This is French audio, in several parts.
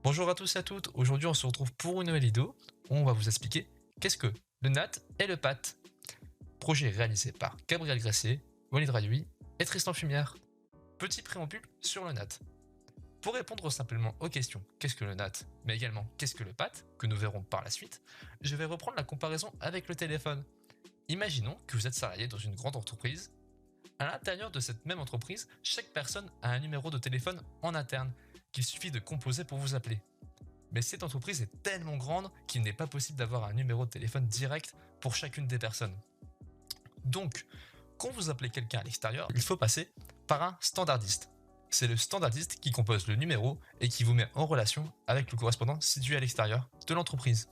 Bonjour à tous et à toutes, aujourd'hui on se retrouve pour une nouvelle vidéo où on va vous expliquer qu'est-ce que le NAT et le PAT. Projet réalisé par Gabriel Gressier, Walid Rayoui et Tristan Fumière. Petit préambule sur le NAT. Pour répondre simplement aux questions qu'est-ce que le NAT, mais également qu'est-ce que le PAT, que nous verrons par la suite, je vais reprendre la comparaison avec le téléphone. Imaginons que vous êtes salarié dans une grande entreprise. À l'intérieur de cette même entreprise, chaque personne a un numéro de téléphone en interne qu'il suffit de composer pour vous appeler. Mais cette entreprise est tellement grande qu'il n'est pas possible d'avoir un numéro de téléphone direct pour chacune des personnes. Donc, quand vous appelez quelqu'un à l'extérieur, il faut passer par un standardiste. C'est le standardiste qui compose le numéro et qui vous met en relation avec le correspondant situé à l'extérieur de l'entreprise.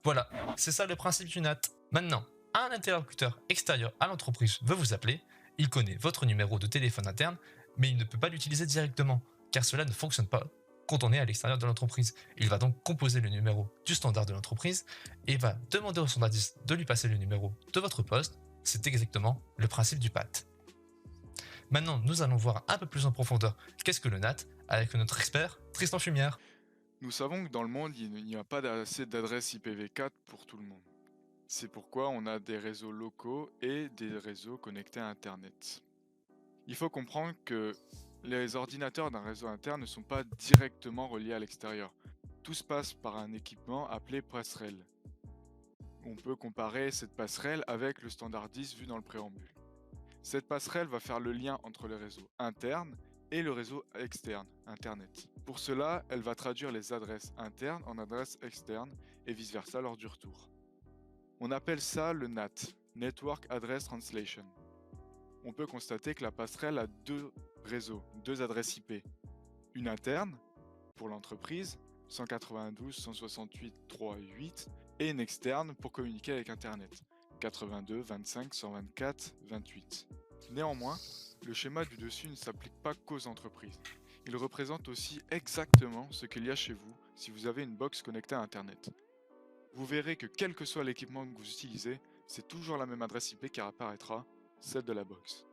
Voilà, c'est ça le principe du NAT. Maintenant, un interlocuteur extérieur à l'entreprise veut vous appeler, il connaît votre numéro de téléphone interne, mais il ne peut pas l'utiliser directement, car cela ne fonctionne pas quand on est à l'extérieur de l'entreprise. Il va donc composer le numéro du standard de l'entreprise et va demander au standardiste de lui passer le numéro de votre poste. C'est exactement le principe du PAT. Maintenant, nous allons voir un peu plus en profondeur qu'est-ce que le NAT avec notre expert Tristan Fumière. Nous savons que dans le monde, il n'y a pas assez d'adresses IPv4 pour tout le monde. C'est pourquoi on a des réseaux locaux et des réseaux connectés à Internet. Il faut comprendre que les ordinateurs d'un réseau interne ne sont pas directement reliés à l'extérieur. Tout se passe par un équipement appelé passerelle. On peut comparer cette passerelle avec le standardiste vu dans le préambule. Cette passerelle va faire le lien entre le réseau interne et le réseau externe, Internet. Pour cela, elle va traduire les adresses internes en adresses externes et vice-versa lors du retour. On appelle ça le NAT, Network Address Translation. On peut constater que la passerelle a deux réseaux, deux adresses IP. Une interne, pour l'entreprise, 192.168.3.8, et une externe pour communiquer avec Internet, 82.25.124.28. Néanmoins, le schéma du dessus ne s'applique pas qu'aux entreprises. Il représente aussi exactement ce qu'il y a chez vous si vous avez une box connectée à Internet. Vous verrez que quel que soit l'équipement que vous utilisez, c'est toujours la même adresse IP qui apparaîtra, celle de la box.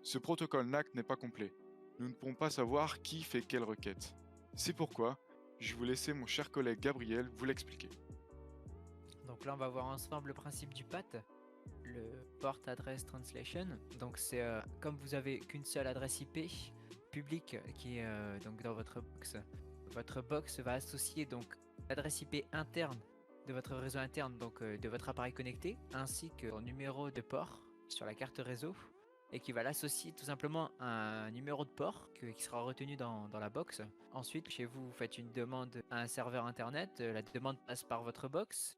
Ce protocole NAC n'est pas complet. Nous ne pourrons pas savoir qui fait quelle requête. C'est pourquoi je vais vous laisser mon cher collègue Gabriel vous l'expliquer. Donc là, on va voir ensemble le principe du PAT, le Port Address Translation. Donc c'est comme vous avez qu'une seule adresse IP publique qui est donc dans votre box va associer donc l'adresse IP interne de votre réseau interne, donc de votre appareil connecté, ainsi que son numéro de port sur la carte réseau, et qui va l'associer tout simplement à un numéro de port qui sera retenu dans la box. Ensuite, chez vous, vous faites une demande à un serveur internet, la demande passe par votre box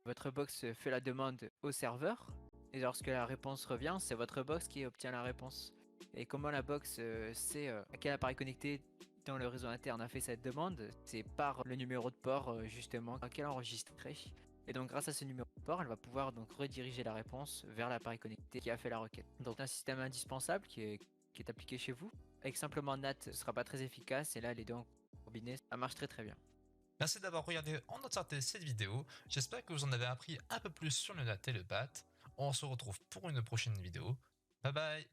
fait la demande au serveur, et lorsque la réponse revient, c'est votre box qui obtient la réponse. Et comment la box sait à quel appareil connecté dans le réseau interne a fait cette demande, c'est par le numéro de port justement qu'elle a enregistré. Et donc grâce à ce numéro de port, elle va pouvoir donc rediriger la réponse vers l'appareil connecté qui a fait la requête. Donc un système indispensable qui est appliqué chez vous. Avec simplement NAT, ce sera pas très efficace, et là les deux en combiné, ça marche très très bien. Merci d'avoir regardé en entièreté cette vidéo. J'espère que vous en avez appris un peu plus sur le NAT et le PAT. On se retrouve pour une prochaine vidéo. Bye bye.